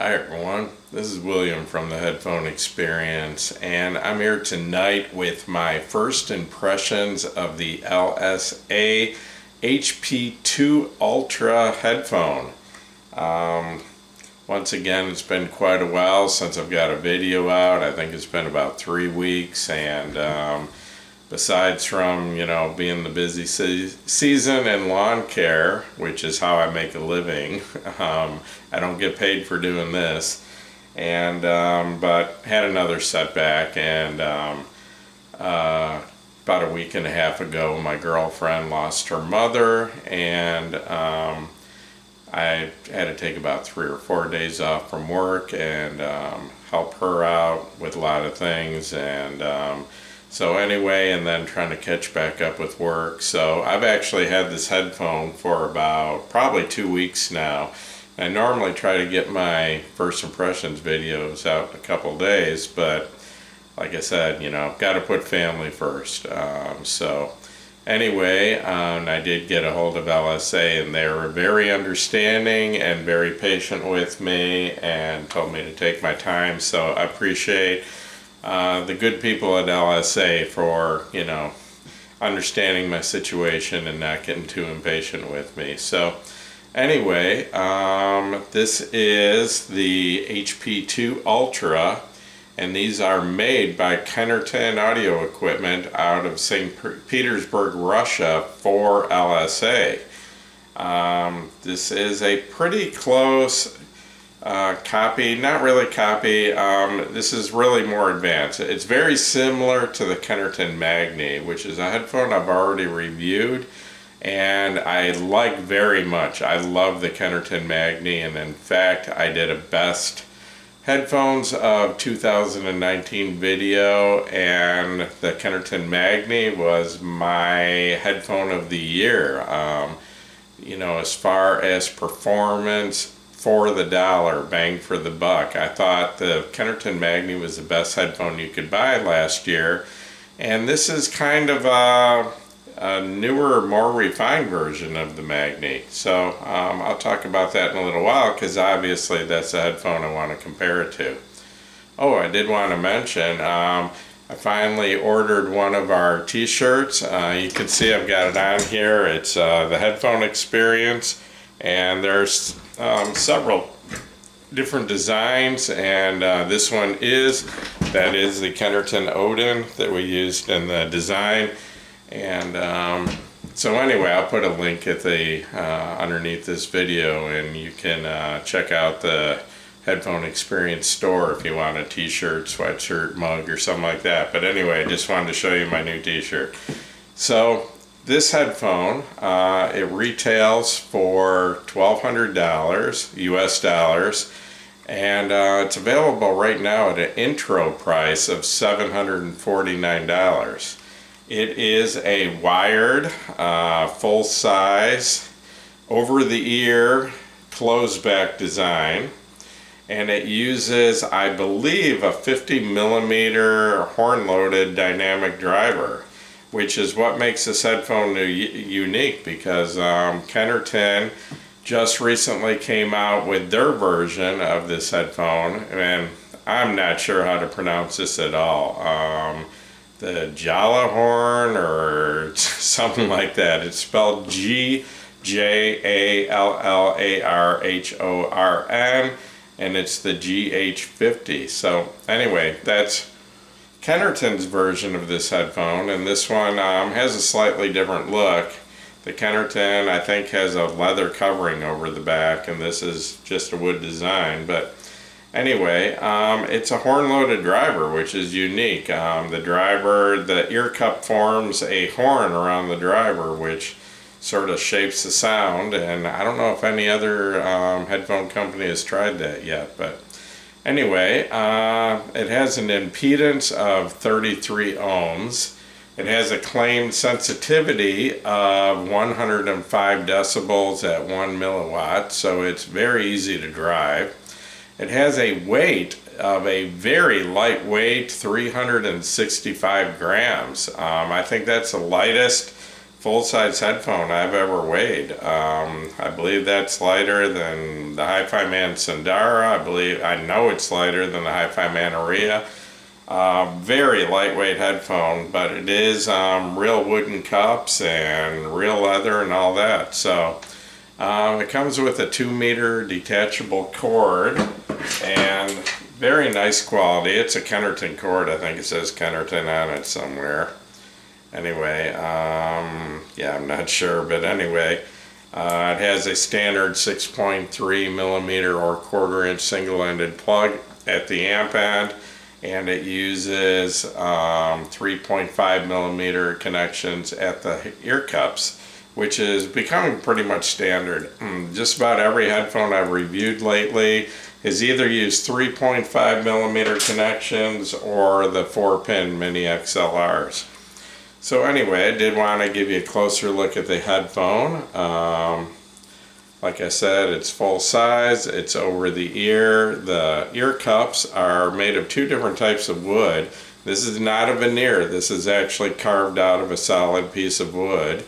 Hi everyone, this is William from the Headphone Experience, and I'm here tonight with my first impressions of the LSA HP-2 Ultra headphone. Once again, it's been quite a while since I've got a video out. I think it's been about 3 weeks, and besides from, being the busy season in lawn care, which is how I make a living, I don't get paid for doing this, and but had another setback, and about a week and a half ago, my girlfriend lost her mother, and I had to take about 3 or 4 days off from work and help her out with a lot of things, and so anyway, and then trying to catch back up with work. So I've actually had this headphone for about probably 2 weeks now. I normally try to get my first impressions videos out in a couple days, but like I said, got to put family first. So anyway, I did get a hold of LSA, and they were very understanding and very patient with me and told me to take my time. So I appreciate the good people at LSA for, understanding my situation and not getting too impatient with me. So anyway, this is the HP-2 Ultra, and these are made by Kennerton Audio Equipment out of St. Petersburg, Russia for LSA. This is a pretty close copy, not really copy, this is really more advanced. It's very similar to the Kennerton Magni, which is a headphone I've already reviewed and I like very much. I love the Kennerton Magni, and in fact I did a best headphones of 2019 video, and the Kennerton Magni was my headphone of the year. As far as performance, for the dollar, bang for the buck. I thought the Kennerton Magni was the best headphone you could buy last year, and this is kind of a newer, more refined version of the Magni. So I'll talk about that in a little while, because obviously that's the headphone I want to compare it to. Oh, I did want to mention, I finally ordered one of our t-shirts. You can see I've got it on here. It's the Headphone Experience, and there's several different designs, and this one is the Kennerton Odin that we used in the design. And so anyway, I'll put a link at the underneath this video, and you can check out the Headphone Experience store if you want a t-shirt, sweatshirt, mug, or something like that. But anyway, I just wanted to show you my new t-shirt. So this headphone, it retails for $1,200 US dollars, and it's available right now at an intro price of $749. It is a wired, full-size, over-the-ear, closed-back design, and it uses, I believe, a 50mm horn-loaded dynamic driver, which is what makes this headphone unique, because Kennerton just recently came out with their version of this headphone, and I'm not sure how to pronounce this at all. The Jallarhorn or something like that. It's spelled G-J-A-L-L-A-R-H-O-R-N, and it's the GH50. So anyway, that's Kennerton's version of this headphone, and this one has a slightly different look. The Kennerton, I think, has a leather covering over the back, and this is just a wood design. But anyway, it's a horn-loaded driver, which is unique. The ear cup forms a horn around the driver, which sort of shapes the sound, and I don't know if any other headphone company has tried that yet, but anyway, it has an impedance of 33 ohms. It has a claimed sensitivity of 105 decibels at 1 milliwatt, so it's very easy to drive. It has a weight of a very lightweight 365 grams. I think that's the lightest full-size headphone I've ever weighed. I believe that's lighter than the Hi-Fi Man Sundara. I know it's lighter than the Hi-Fi Man Aria. Very lightweight headphone, but it is real wooden cups and real leather and all that. So it comes with a 2-meter detachable cord and very nice quality. It's a Kennerton cord. I think it says Kennerton on it somewhere. Anyway, yeah, I'm not sure, but anyway, it has a standard 6.3 millimeter or 1/4 inch single-ended plug at the amp end, and it uses 3.5 millimeter connections at the ear cups, which is becoming pretty much standard. Just about every headphone I've reviewed lately has either used 3.5 millimeter connections or the 4-pin mini XLRs. So anyway, I did want to give you a closer look at the headphone. Like I said, it's full size, it's over the ear. The ear cups are made of 2 different types of wood. This is not a veneer, this is actually carved out of a solid piece of wood.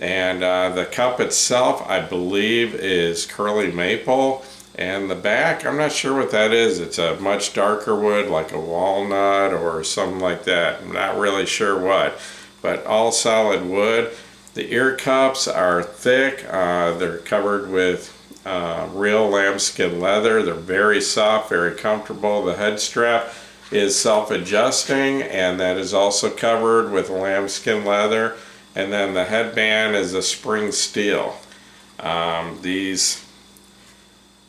And the cup itself, I believe, is curly maple. And the back, I'm not sure what that is. It's a much darker wood, like a walnut or something like that. I'm not really sure what. But all solid wood. The ear cups are thick. They're covered with real lambskin leather. They're very soft, very comfortable. The head strap is self-adjusting, and that is also covered with lambskin leather. And then the headband is a spring steel.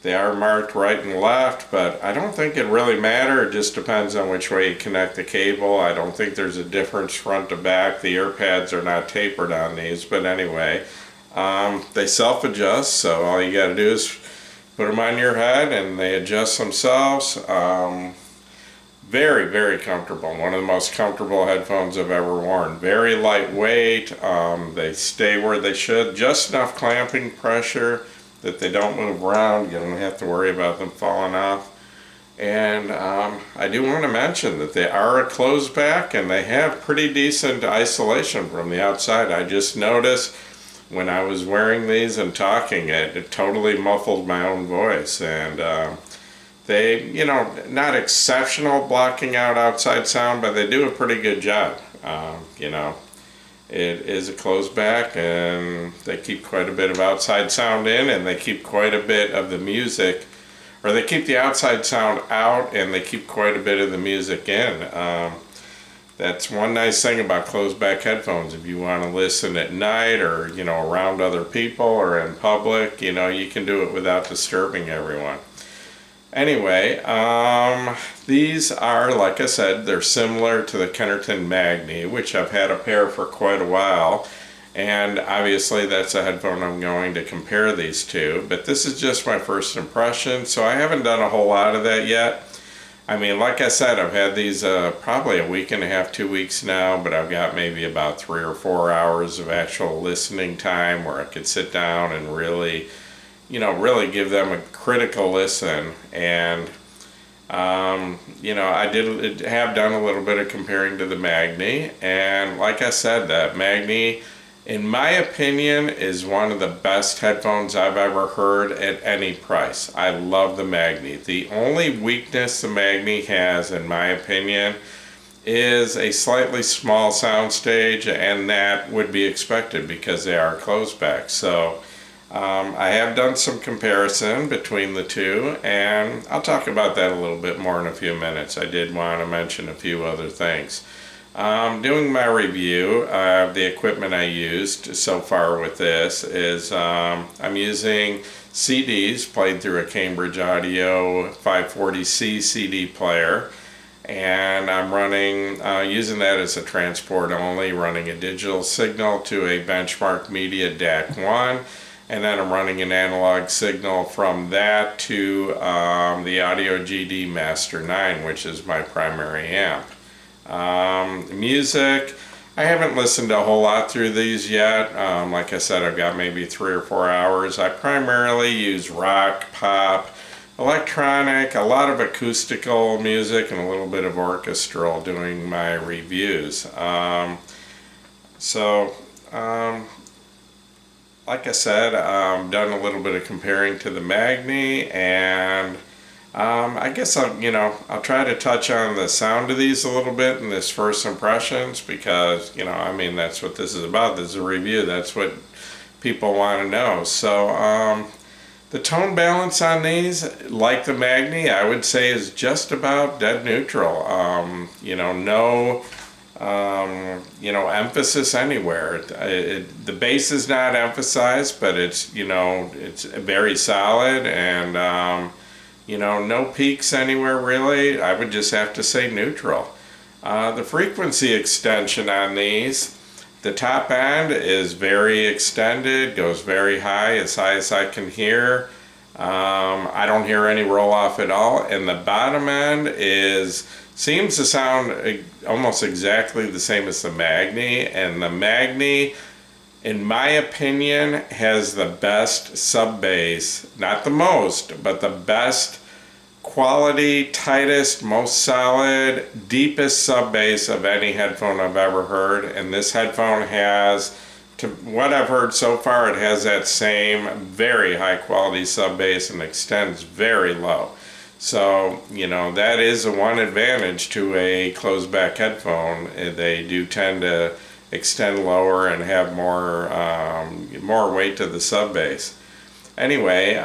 They are marked right and left, but I don't think it really matters. It just depends on which way you connect the cable. I don't think there's a difference front to back. The ear pads are not tapered on these, but anyway, they self-adjust, so all you got to do is put them on your head and they adjust themselves. Very, very comfortable. One of the most comfortable headphones I've ever worn. Very lightweight. They stay where they should. Just enough clamping pressure that they don't move around. You don't have to worry about them falling off. And I do want to mention that they are a closed back and they have pretty decent isolation from the outside. I just noticed when I was wearing these and talking, it totally muffled my own voice. And they, you know, not exceptional blocking out outside sound, but they do a pretty good job. You know, it is a closed back and they keep quite a bit of outside sound in, and they keep quite a bit of the music, or they keep the outside sound out and they keep quite a bit of the music in. That's one nice thing about closed back headphones. If you want to listen at night or, you know, around other people or in public, you know, you can do it without disturbing everyone. Anyway, these are, like I said, they're similar to the Kennerton Magni, which I've had a pair for quite a while, and obviously that's a headphone I'm going to compare these to, but this is just my first impression, so I haven't done a whole lot of that yet. I mean, like I said, I've had these probably a week and a half, 2 weeks now, but I've got maybe about 3 or 4 hours of actual listening time where I could sit down and really, you know, really give them a critical listen. And you know, I have done a little bit of comparing to the Magni, and like I said, that Magni, in my opinion, is one of the best headphones I've ever heard at any price. I love the Magni. The only weakness the Magni has, in my opinion, is a slightly small soundstage, and that would be expected because they are closed back. So I have done some comparison between the two, and I'll talk about that a little bit more in a few minutes. I did want to mention a few other things. Doing my review of the equipment I used so far with this is I'm using CDs played through a Cambridge Audio 540C CD player, and I'm running using that as a transport only, running a digital signal to a Benchmark Media DAC1, and then I'm running an analog signal from that to the Audio GD Master 9, which is my primary amp. Music, I haven't listened a whole lot through these yet. Like I said, I've got maybe 3 or 4 hours. I primarily use rock, pop, electronic, a lot of acoustical music, and a little bit of orchestral doing my reviews. So like I said, done a little bit of comparing to the Magni, and I guess I'll try to touch on the sound of these a little bit in this first impressions, because I mean, that's what this is about. This is a review. That's what people want to know. So the tone balance on these, like the Magni, I would say is just about dead neutral. No emphasis anywhere. The bass is not emphasized, but it's very solid, and no peaks anywhere really. I would just have to say neutral. The frequency extension on these, the top end is very extended, goes very high as I can hear. I don't hear any roll off at all, and the bottom end seems to sound almost exactly the same as the Magni, and the Magni, in my opinion, has the best sub bass, not the most, but the best quality, tightest, most solid, deepest sub bass of any headphone I've ever heard. And this headphone has, to what I've heard so far, it has that same very high quality sub bass and extends very low. So, that is the one advantage to a closed back headphone. They do tend to extend lower and have more weight to the sub bass. Anyway,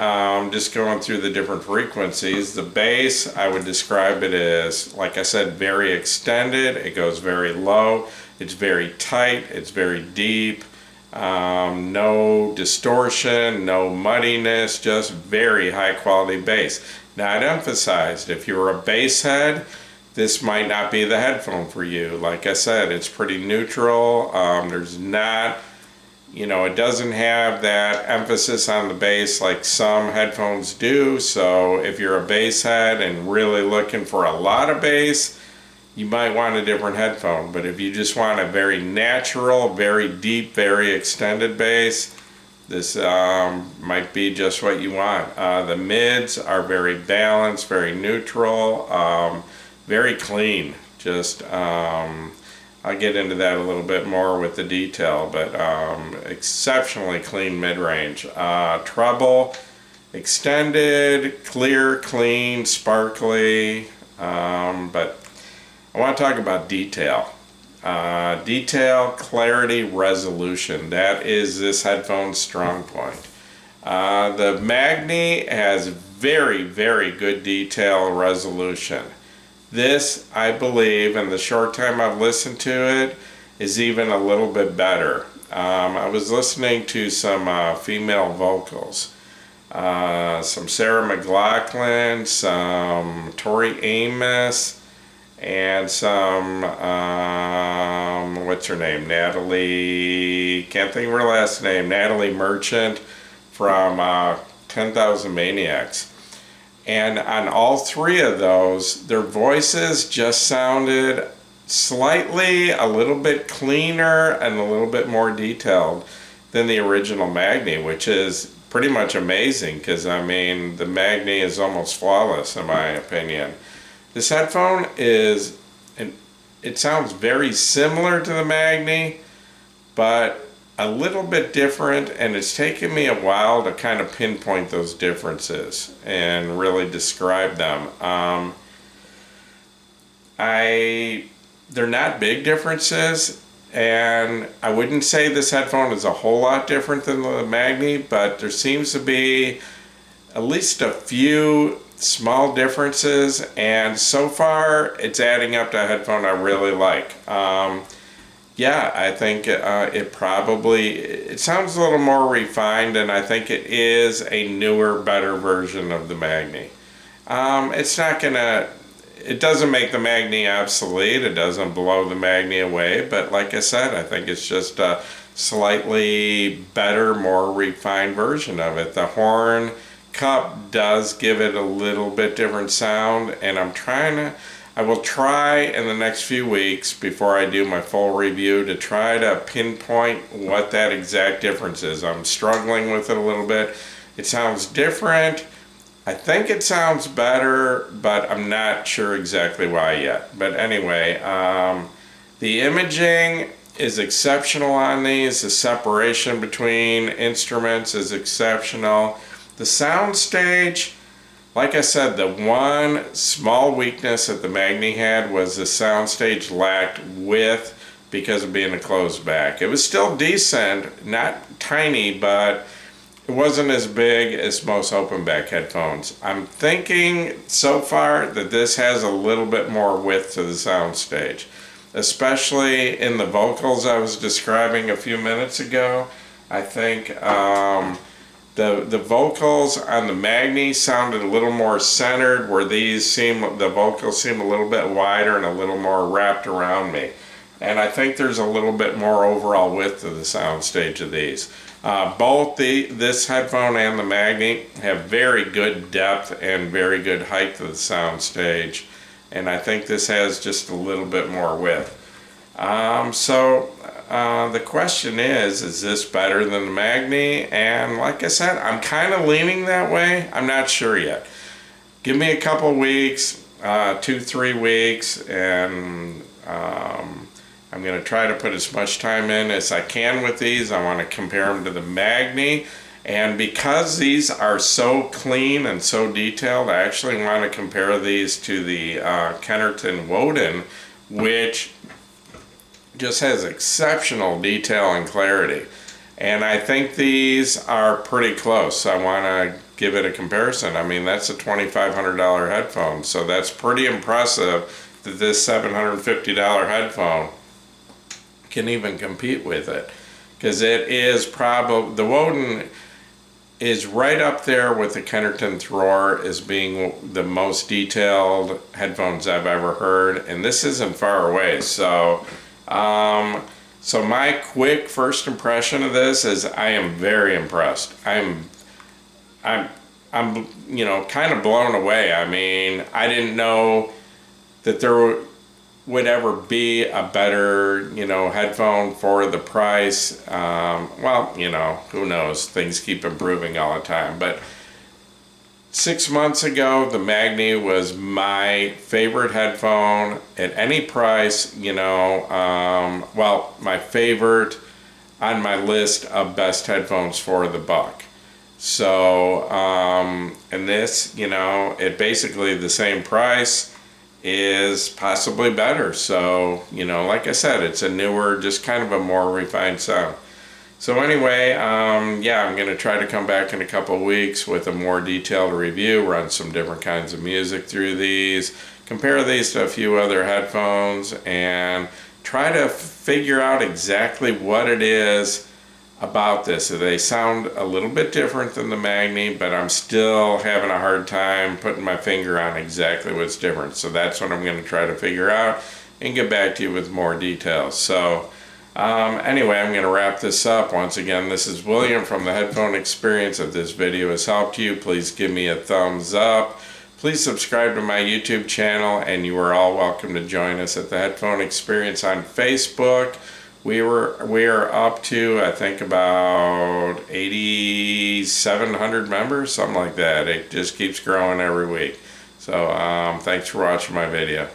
just going through the different frequencies. The bass, I would describe it as, like I said, very extended. It goes very low. It's very tight. It's very deep. No distortion, no muddiness, just very high quality bass. Not emphasized. If you're a bass head, this might not be the headphone for you. Like I said, it's pretty neutral. There's not, it doesn't have that emphasis on the bass like some headphones do. So if you're a bass head and really looking for a lot of bass, you might want a different headphone. But if you just want a very natural, very deep, very extended bass, this might be just what you want. The mids are very balanced, very neutral, very clean. Just I'll get into that a little bit more with the detail, but exceptionally clean mid-range. Treble, extended, clear, clean, sparkly, but I want to talk about detail. Detail, clarity, resolution. That is this headphone's strong point. The Magni has very, very good detail resolution. This, I believe, in the short time I've listened to it, is even a little bit better. I was listening to some female vocals. Some Sarah McLachlan, some Tori Amos, and some, what's her name? Natalie, can't think of her last name, Natalie Merchant from 10,000 Maniacs. And on all three of those, their voices just sounded slightly a little bit cleaner and a little bit more detailed than the original Magni, which is pretty much amazing, because I mean, the Magni is almost flawless in my opinion. This headphone it sounds very similar to the Magni, but a little bit different, and it's taken me a while to kind of pinpoint those differences and really describe them. They're not big differences, and I wouldn't say this headphone is a whole lot different than the Magni, but there seems to be at least a few small differences, and so far it's adding up to a headphone I really like. Yeah, I think it sounds a little more refined, and I think it is a newer, better version of the Magni. It doesn't make the Magni obsolete, it doesn't blow the Magni away, but like I said, I think it's just a slightly better, more refined version of it. The horn cup does give it a little bit different sound, and I will try in the next few weeks before I do my full review to try to pinpoint what that exact difference is. I'm struggling with it a little bit. It sounds different. I think it sounds better, but I'm not sure exactly why yet. But anyway, the imaging is exceptional on these. The separation between instruments is exceptional. The sound stage, like I said, the one small weakness that the Magni had was the soundstage lacked width because of being a closed back. It was still decent, not tiny, but it wasn't as big as most open back headphones. I'm thinking so far that this has a little bit more width to the soundstage, especially in the vocals I was describing a few minutes ago. I think the vocals on the Magni sounded a little more centered, where the vocals seem a little bit wider and a little more wrapped around me. And I think there's a little bit more overall width to the sound stage of these. Both this headphone and the Magni have very good depth and very good height to the sound stage. And I think this has just a little bit more width. The question is this better than the Magni? And like I said, I'm kind of leaning that way. I'm not sure yet. Give me a couple weeks, 2-3 weeks, and I'm going to try to put as much time in as I can with these. I want to compare them to the Magni. And because these are so clean and so detailed, I actually want to compare these to the Kennerton Woden, which just has exceptional detail and clarity. And I think these are pretty close. I want to give it a comparison. I mean, that's a $2,500 headphone, so that's pretty impressive that this $750 headphone can even compete with it. Because it is probably, the Woden is right up there with the Kennerton Thrower as being the most detailed headphones I've ever heard, and this isn't far away. So my quick first impression of this is I am very impressed. I'm you know, kind of blown away. I mean, I didn't know that there would ever be a better, you know, headphone for the price. Well, you know, who knows? Things keep improving all the time. But 6 months ago, the Magni was my favorite headphone at any price, you know. Well, my favorite on my list of best headphones for the buck. So, and this, you know, at basically the same price is possibly better. So, you know, like I said, it's a newer, just kind of a more refined sound. So anyway, yeah, I'm going to try to come back in a couple of weeks with a more detailed review, run some different kinds of music through these, compare these to a few other headphones, and try to figure out exactly what it is about this. They sound a little bit different than the Magni, but I'm still having a hard time putting my finger on exactly what's different. So that's what I'm going to try to figure out and get back to you with more details. So anyway, I'm going to wrap this up. Once again, this is William from the Headphone Experience. If this video has helped you, please give me a thumbs up. Please subscribe to my YouTube channel, and you are all welcome to join us at the Headphone Experience on Facebook. We are up to, I think, about 8,700 members, something like that. It just keeps growing every week. So thanks for watching my video.